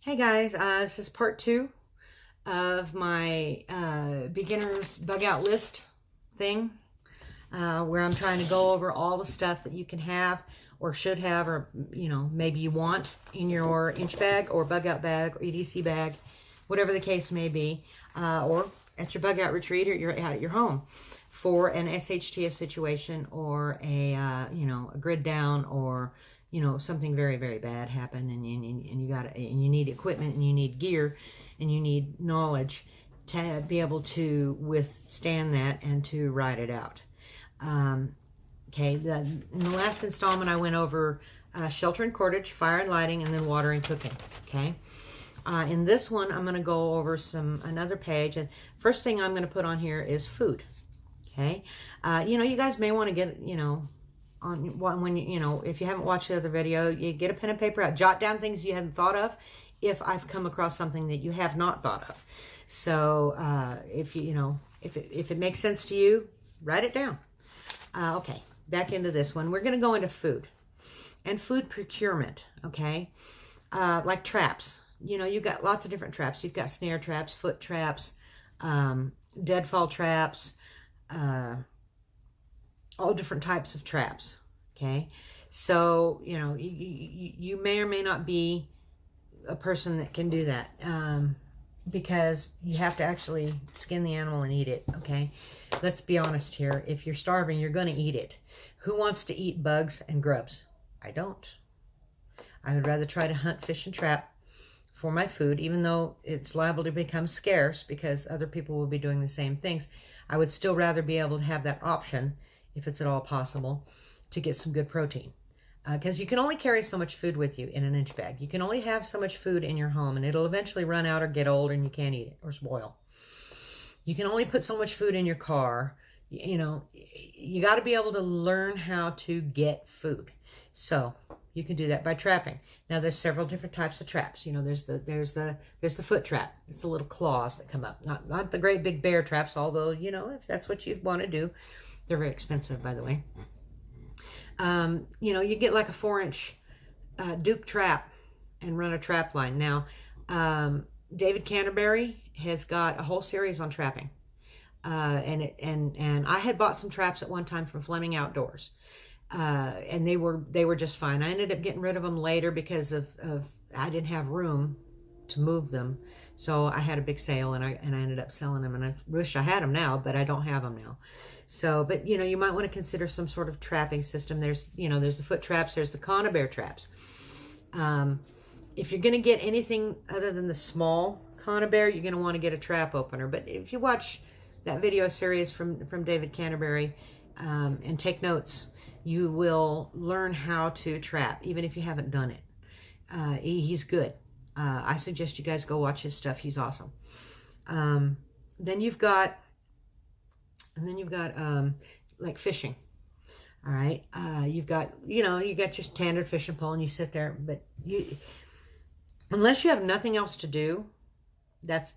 Hey guys, this is part 2 of my beginner's bug out list thing, where I'm trying to go over all the stuff that you can have or should have, or maybe you want in your inch bag or bug out bag or EDC bag, whatever the case may be, or at your bug out retreat or at your home for an shtf situation, or a grid down, or something very, very bad happened, and you need equipment, and you need gear, and you need knowledge to be able to withstand that and to ride it out. Okay, in the last installment I went over shelter and cordage, fire and lighting, and then water and cooking. Okay, in this one I'm going to go over another page, and first thing I'm going to put on here is food. Okay, you guys may want to get on when if you haven't watched the other video, you get a pen and paper out, jot down things you hadn't thought of if I've come across something that you have not thought of. So if it makes sense to you, write it down. Okay, back into this one. We're going to go into food and food procurement. Okay, like traps. You've got lots of different traps. You've got snare traps, foot traps, deadfall traps, all different types of traps. Okay, so you may or may not be a person that can do that, because you have to actually skin the animal and eat it. Okay, let's be honest here. If you're starving, you're going to eat it. Who wants to eat bugs and grubs? I don't. I would rather try to hunt, fish, and trap for my food, even though it's liable to become scarce because other people will be doing the same things. I would still rather be able to have that option, if it's at all possible, to get some good protein. Because you can only carry so much food with you in an inch bag. You can only have so much food in your home, and it'll eventually run out or get old and you can't eat it or spoil. You can only put so much food in your car. You got to be able to learn how to get food. So you can do that by trapping. Now there's several different types of traps. There's the foot trap. It's the little claws that come up. Not the great big bear traps, although if that's what you want to do. They're very expensive, by the way. You get like a 4-inch Duke trap and run a trap line. Now, David Canterbury has got a whole series on trapping, and I had bought some traps at one time from Fleming Outdoors, and they were just fine. I ended up getting rid of them later because of I didn't have room to move them, so I had a big sale, and I ended up selling them, and I wish I had them now, but I don't have them now. So, but you might want to consider some sort of trapping system. There's the foot traps, there's the conibear traps. If you're going to get anything other than the small conibear, you're going to want to get a trap opener. But if you watch that video series from David Canterbury, and take notes, you will learn how to trap, even if you haven't done it. He's good. I suggest you guys go watch his stuff. He's awesome. Then you've got like fishing. All right. You've got you got your standard fishing pole, and you sit there, but unless you have nothing else to do, that's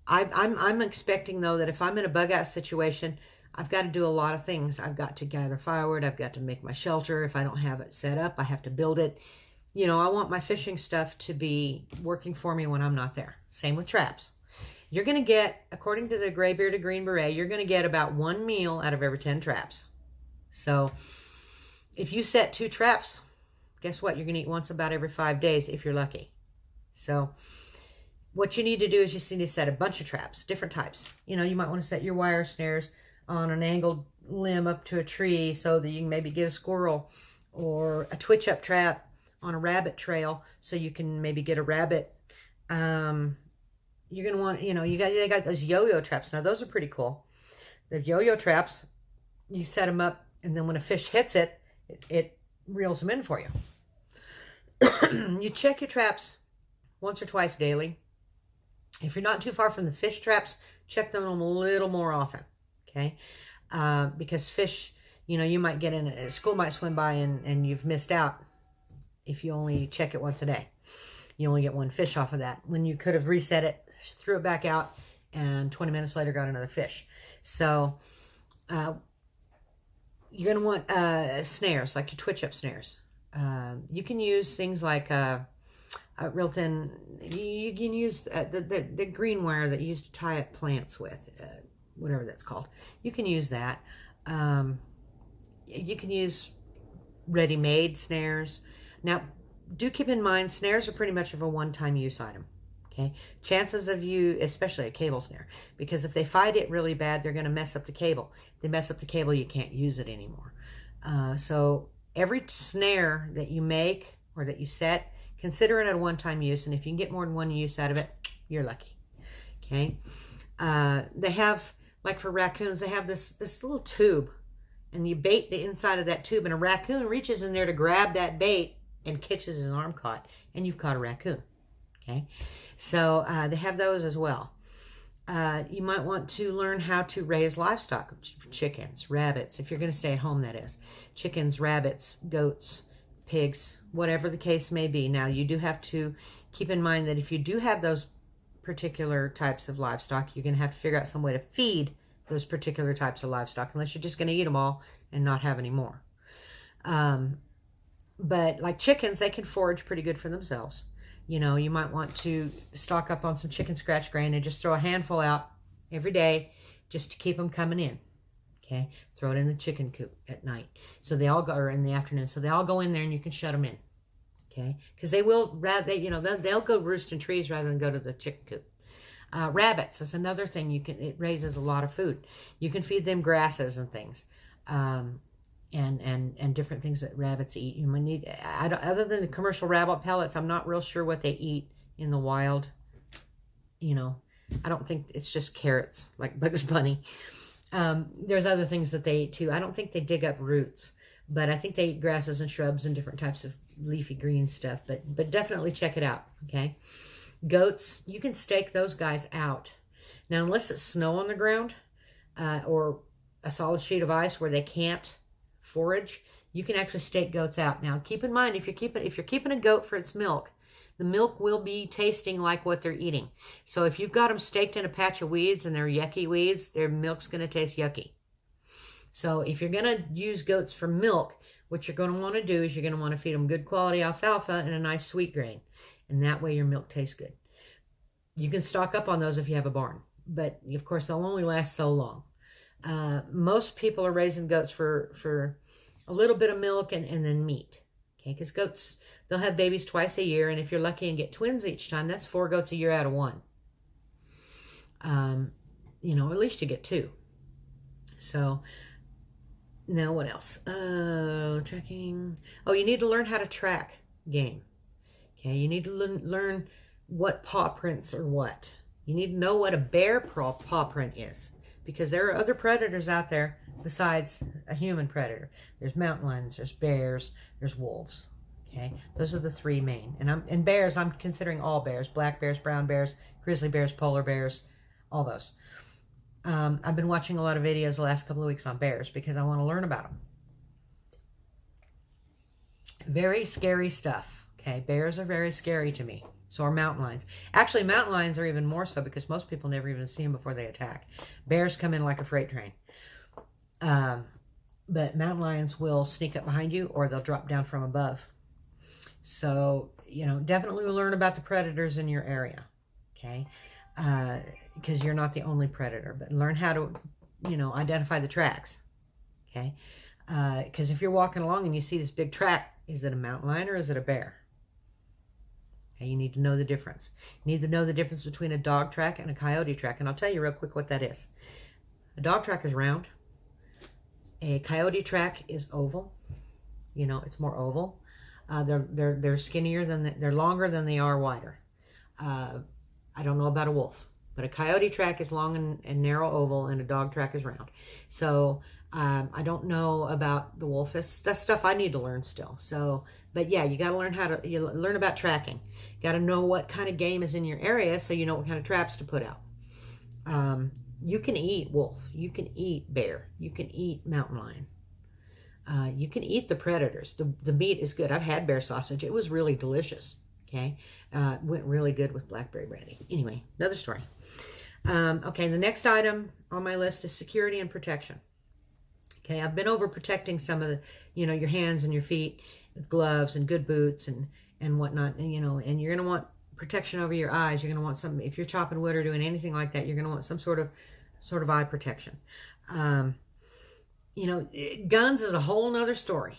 I'm expecting, though, that if I'm in a bug out situation, I've got to do a lot of things. I've got to gather firewood. I've got to make my shelter. If I don't have it set up, I have to build it. I want my fishing stuff to be working for me when I'm not there. Same with traps. You're going to get, according to the gray-bearded green beret, you're going to get about 1 meal out of every 10 traps. So if you set 2 traps, guess what? You're going to eat once about every 5 days if you're lucky. So what you need to do is you need to set a bunch of traps, different types. You might want to set your wire snares on an angled limb up to a tree so that you can maybe get a squirrel, or a twitch-up trap on a rabbit trail so you can maybe get a rabbit. You're going to want, they got those yo-yo traps. Now, those are pretty cool. The yo-yo traps, you set them up, and then when a fish hits it, it reels them in for you. You check your traps once or twice daily. If you're not too far from the fish traps, check them a little more often, okay? Because fish, you might get in, a school might swim by, and you've missed out if you only check it once a day. You only get 1 fish off of that, when you could have reset it, threw it back out, and 20 minutes later got another fish. So you're going to want snares, like your twitch-up snares. You can use things like real thin. You can use the green wire that you used to tie up plants with, whatever that's called. You can use that. You can use ready-made snares. Now, do keep in mind, snares are pretty much of a one-time use item. Okay, chances of you, especially a cable snare, because if they fight it really bad, they're going to mess up the cable. If they mess up the cable, you can't use it anymore. So every snare that you make or that you set, consider it a one-time use, and if you can get more than one use out of it, you're lucky. Okay, they have, like for raccoons, they have this little tube, and you bait the inside of that tube, and a raccoon reaches in there to grab that bait and catches his arm caught, and you've caught a raccoon. Okay, so they have those as well. You might want to learn how to raise livestock, chickens, rabbits, if you're going to stay at home, that is. Chickens, rabbits, goats, pigs, whatever the case may be. Now, you do have to keep in mind that if you do have those particular types of livestock, you're going to have to figure out some way to feed those particular types of livestock, unless you're just going to eat them all and not have any more. But like chickens, they can forage pretty good for themselves. You know, you might want to stock up on some chicken scratch grain and just throw a handful out every day just to keep them coming in. Okay, throw it in the chicken coop at night. So they all go, or in the afternoon, so they all go in there and you can shut them in. Okay, because they will, they'll go roost in trees rather than go to the chicken coop. Rabbits is another thing it raises a lot of food. You can feed them grasses and things. And different things that rabbits eat. You might need, other than the commercial rabbit pellets, I'm not real sure what they eat in the wild. You know, I don't think it's just carrots like Bugs Bunny. There's other things that they eat too. I don't think they dig up roots, but I think they eat grasses and shrubs and different types of leafy green stuff. But definitely check it out. Okay, goats, you can stake those guys out. Now, unless it's snow on the ground or a solid sheet of ice where they can't forage, you can actually stake goats out. Now, keep in mind, if you're keeping a goat for its milk, the milk will be tasting like what they're eating. So if you've got them staked in a patch of weeds and they're yucky weeds, their milk's going to taste yucky. So if you're going to use goats for milk, what you're going to want to do is you're going to want to feed them good quality alfalfa and a nice sweet grain, and that way your milk tastes good. You can stock up on those if you have a barn, but of course they'll only last so long. Most people are raising goats for a little bit of milk and then meat. Okay, because goats, they'll have babies twice a year, and if you're lucky and get twins each time, that's 4 goats a year out of 1. You know, at least you get 2. So, now what else? Tracking. Oh, you need to learn how to track game. Okay, you need to learn what paw prints are what. You need to know what a bear paw print is, because there are other predators out there besides a human predator. There's mountain lions, there's bears, there's wolves. Okay, those are the 3 main. And bears, I'm considering all bears: black bears, brown bears, grizzly bears, polar bears, all those. I've been watching a lot of videos the last couple of weeks on bears because I want to learn about them. Very scary stuff. Okay, bears are very scary to me. So are mountain lions. Actually, mountain lions are even more so because most people never even see them before they attack. Bears come in like a freight train. But mountain lions will sneak up behind you, or they'll drop down from above. So, you know, definitely learn about the predators in your area. Okay, because you're not the only predator, but learn how to, you know, identify the tracks. Okay, because if you're walking along and you see this big track, is it a mountain lion or is it a bear? Okay, you need to know the difference. You need to know the difference between a dog track and a coyote track, and I'll tell you real quick what that is. A dog track is round. A coyote track is oval. You know, it's more oval. They're skinnier they're longer than they are wider. I don't know about a wolf, but a coyote track is long and narrow oval, and a dog track is round. So I don't know about the wolf. That's stuff I need to learn still. So, but yeah, you got to learn learn about tracking. You got to know what kind of game is in your area, so you know what kind of traps to put out. You can eat wolf. You can eat bear. You can eat mountain lion. You can eat the predators. The meat is good. I've had bear sausage. It was really delicious. Okay, went really good with blackberry brandy. Anyway, another story. Okay, the next item on my list is security and protection. Okay, I've been over protecting some of the, you know, your hands and your feet with gloves and good boots and whatnot, and and you're going to want protection over your eyes. You're going to want some, if you're chopping wood or doing anything like that, you're going to want some sort of eye protection. Guns is a whole nother story.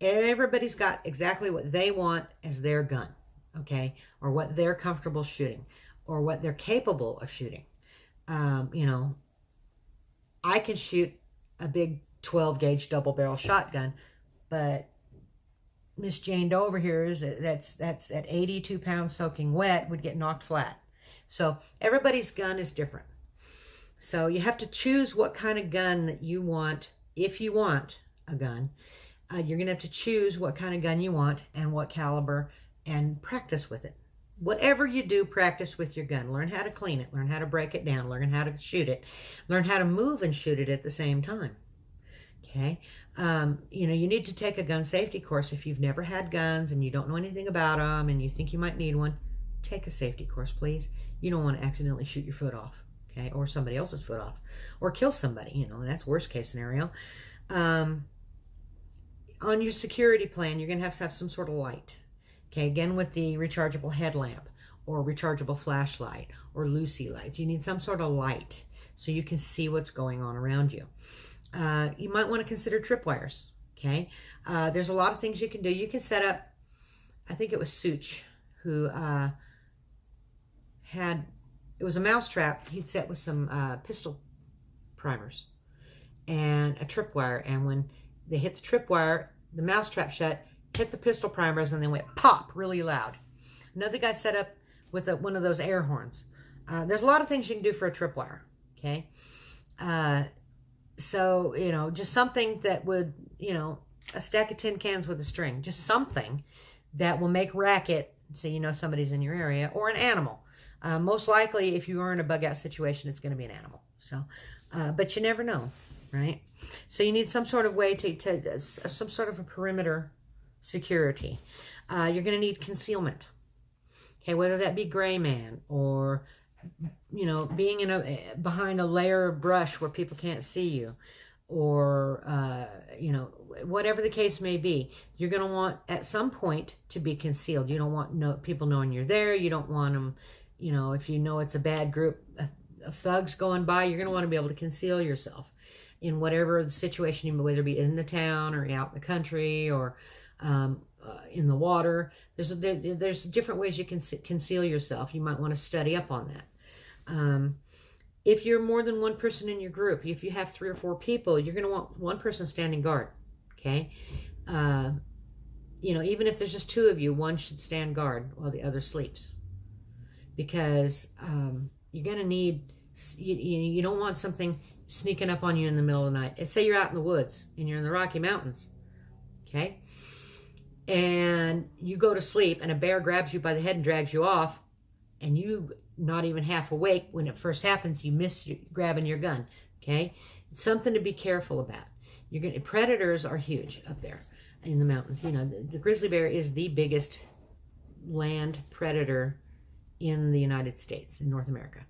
Everybody's got exactly what they want as their gun, okay, or what they're comfortable shooting, or what they're capable of shooting. I can shoot a big 12 gauge double barrel shotgun, but Miss Jane Doe over here that's at 82 pounds soaking wet would get knocked flat. So everybody's gun is different. So you have to choose what kind of gun that you want. If you want a gun, you're going to have to choose what kind of gun you want and what caliber, and practice with it. Whatever you do, practice with your gun. Learn how to clean it. Learn how to break it down. Learn how to shoot it. Learn how to move and shoot it at the same time. Okay? You need to take a gun safety course. If you've never had guns and you don't know anything about them and you think you might need one, take a safety course, please. You don't want to accidentally shoot your foot off, okay? Or somebody else's foot off. Or kill somebody, that's worst case scenario. On your security plan, you're going to have some sort of light. Okay, again with the rechargeable headlamp or rechargeable flashlight or Lucy lights. You need some sort of light so you can see what's going on around you. You might want to consider tripwires. Okay, there's a lot of things you can do. You can set up, I think it was Such who it was a mousetrap he'd set with some pistol primers and a tripwire, and when they hit the tripwire, the mousetrap shut, hit the pistol primers, and then went pop really loud. Another guy set up with one of those air horns. There's a lot of things you can do for a tripwire, okay? So, just something that would, a stack of tin cans with a string, just something that will make racket so somebody's in your area, or an animal. Most likely, if you are in a bug out situation, it's going to be an animal. So, but you never know, right? So you need some sort of way to some sort of a perimeter security. You're going to need concealment. Okay, whether that be gray man or being behind a layer of brush where people can't see you, or whatever the case may be, you're going to want at some point to be concealed. You don't want people knowing you're there. You don't want them, if it's a bad group of thugs going by, you're going to want to be able to conceal yourself in whatever the situation, whether it be in the town or out in the country or in the water. There's different ways you can conceal yourself. You might want to study up on that. If you're more than one person in your group, if you have 3 or 4 people, you're going to want one person standing guard. Okay, even if there's just 2 of you, one should stand guard while the other sleeps, because you're going to need. You don't want something sneaking up on you in the middle of the night. Let's say you're out in the woods and you're in the Rocky Mountains. Okay. And you go to sleep and a bear grabs you by the head and drags you off, and you not even half awake when it first happens, you miss grabbing your gun. Okay. It's something to be careful about. Predators are huge up there in the mountains. The grizzly bear is the biggest land predator in the United States, in North America.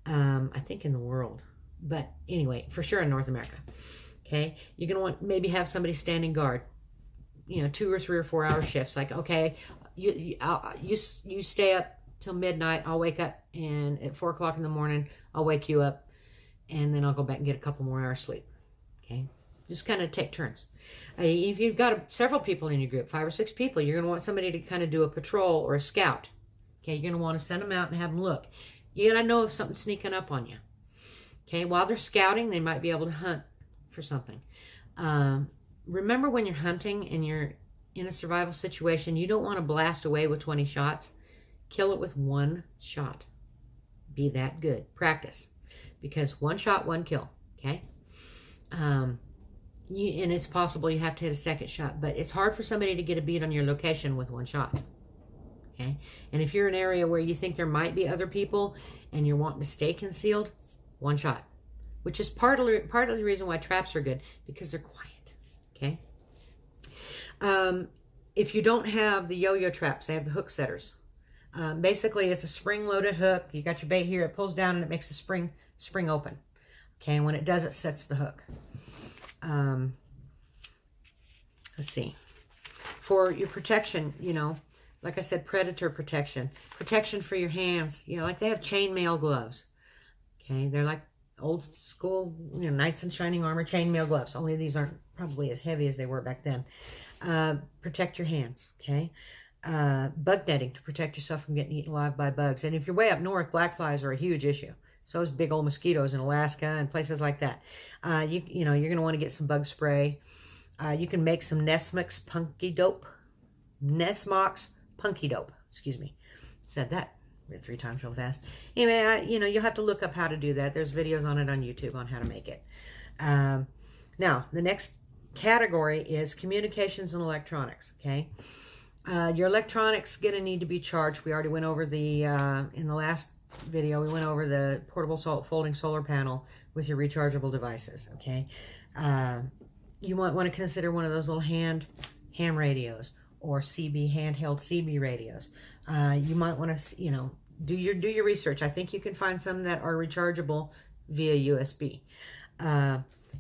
I think in the world, but anyway, for sure in North America. Okay. You're going to want maybe have somebody standing guard. 2 or 3 or 4 hour shifts. Like, okay, you stay up till midnight. I'll wake up, and at 4 o'clock in the morning, I'll wake you up, and then I'll go back and get a couple more hours sleep. Okay, just kind of take turns. If you've got several people in your group, 5 or 6 people, you're going to want somebody to kind of do a patrol or a scout. Okay, you're going to want to send them out and have them look. You got to know if something's sneaking up on you. Okay, while they're scouting, they might be able to hunt for something. Remember, when you're hunting and you're in a survival situation, you don't want to blast away with 20 shots. Kill it with 1 shot. Be that good. Practice. Because 1 shot, 1 kill. Okay? And it's possible you have to hit a second shot, but it's hard for somebody to get a beat on your location with 1 shot. Okay? And if you're in an area where you think there might be other people and you're wanting to stay concealed, 1 shot. Which is part of the reason why traps are good, because they're quiet. Okay. If you don't have the yo-yo traps, they have the hook setters. Basically, it's a spring-loaded hook. You got your bait here. It pulls down and it makes the spring open. Okay, and when it does, it sets the hook. Let's see. For your protection, like I said, predator protection. Protection for your hands. You know, like they have chainmail gloves. Okay, they're like old school, you know, knights in shining armor chainmail gloves. Only these aren't probably as heavy as they were back then. Protect your hands, okay? Bug netting to protect yourself from getting eaten alive by bugs. And if you're way up north, black flies are a huge issue. So is big old mosquitoes in Alaska and places like that. You know, you're going to want to get some bug spray. You can make some Nesmox Punky Dope. Nesmox Punky Dope. Excuse me. Said that 3 times real fast. Anyway, you know, you'll have to look up how to do that. There's videos on it on YouTube on how to make it. Now, the next category is communications and electronics, okay? Your electronics going to need to be charged. We already went over the, in the last video, we went over the portable folding solar panel with your rechargeable devices, okay? You might want to consider one of those little ham radios or handheld CB radios. You might want to, you know, do your research. I think you can find some that are rechargeable via USB.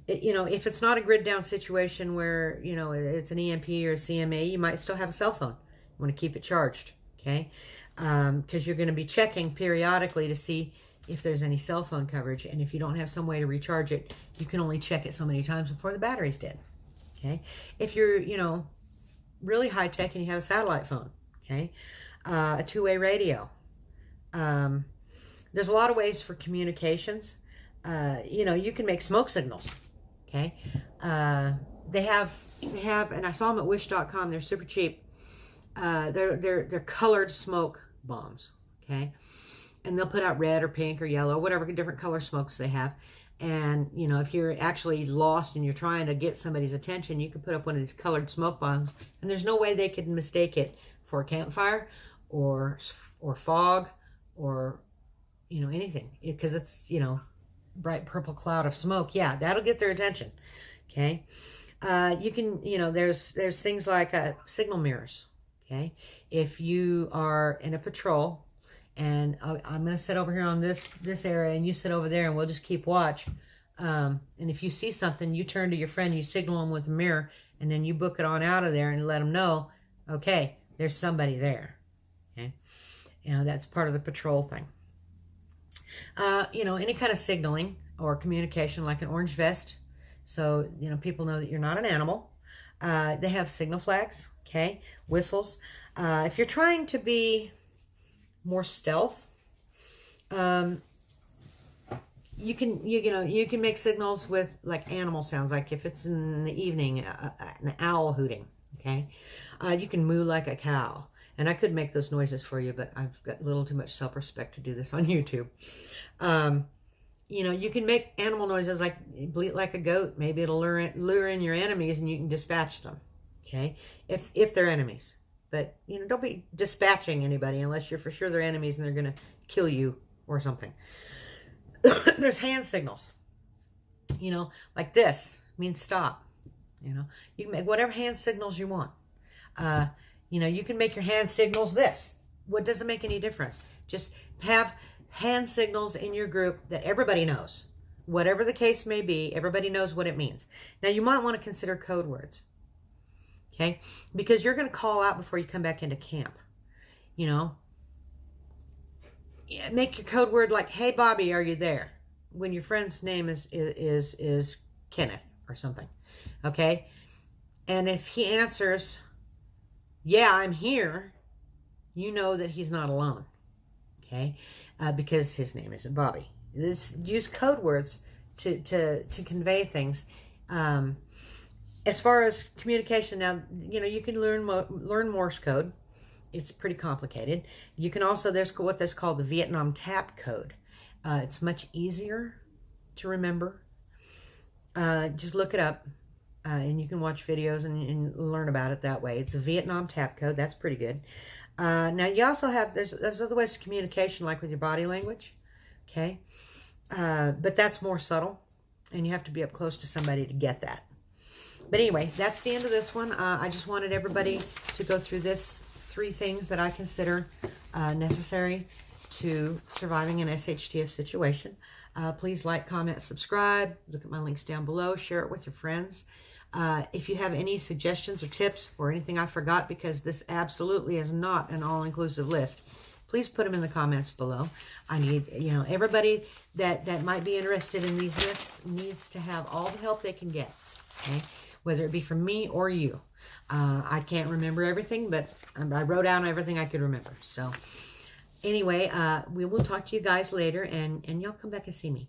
You know, if it's not a grid down situation where, you know, it's an EMP or a CMA, you might still have a cell phone. You want to keep it charged, okay? Because you're going to be checking periodically to see if there's any cell phone coverage. And if you don't have some way to recharge it, you can only check it so many times before the battery's dead, okay? If you're, you know, really high tech and you have a satellite phone, okay? A two-way radio. There's a lot of ways for communications. You know, you can make smoke signals, okay? They have, and I saw them at wish.com. They're super cheap. They're colored smoke bombs, okay? And they'll put out red or pink or yellow, whatever different color smokes they have. And, you know, if you're actually lost and you're trying to get somebody's attention, you can put up one of these colored smoke bombs, and there's no way they could mistake it for a campfire or fog or, you know, anything, because it's, you know, bright purple cloud of smoke. Yeah, that'll get their attention, okay? You can, you know, there's things like signal mirrors, okay? If you are in a patrol, and I'm going to sit over here on this area, and you sit over there, and we'll just keep watch. And if you see something, you turn to your friend, you signal them with a mirror, and then you book it on out of there and let them know, okay, there's somebody there, okay? You know, that's part of the patrol thing. You know, any kind of signaling or communication, like an orange vest, so, you know, people know that you're not an animal. They have signal flags, okay, whistles. If you're trying to be more stealth, you can make signals with like animal sounds, like if it's in the evening, an owl hooting, okay? You can moo like a cow. And I could make those noises for you, but I've got a little too much self-respect to do this on YouTube. You know, you can make animal noises like bleat like a goat. Maybe it'll lure in your enemies and you can dispatch them, okay? If they're enemies. But, you know, don't be dispatching anybody unless you're for sure they're enemies and they're going to kill you or something. There's hand signals. You know, like this means stop. You know, you can make whatever hand signals you want. You know, you can make your hand signals this. What doesn't make any difference? Just have hand signals in your group that everybody knows. Whatever the case may be, everybody knows what it means. Now, you might want to consider code words, okay? Because you're going to call out before you come back into camp, you know? Make your code word like, hey, Bobby, are you there? When your friend's name is Kenneth or something, okay? And if he answers, yeah, I'm here, you know that he's not alone, okay? Because his name isn't Bobby. Use code words to convey things. As far as communication, now, you know, you can learn Morse code. It's pretty complicated. You can also, there's what that's called the Vietnam tap code. It's much easier to remember. Just look it up. And you can watch videos and learn about it that way. It's a Vietnam tap code. That's pretty good. Now, you also have, there's other ways of communication, like with your body language, okay? But that's more subtle, and you have to be up close to somebody to get that. But anyway, that's the end of this one. I just wanted everybody to go through this 3 things that I consider necessary to surviving an SHTF situation. Please like, comment, subscribe. Look at my links down below. Share it with your friends. If you have any suggestions or tips or anything I forgot, because this absolutely is not an all-inclusive list, please put them in the comments below. I need, you know, everybody that might be interested in these lists needs to have all the help they can get, okay? Whether it be from me or you. I can't remember everything, but I wrote down everything I could remember. So anyway, we will talk to you guys later, and y'all come back and see me.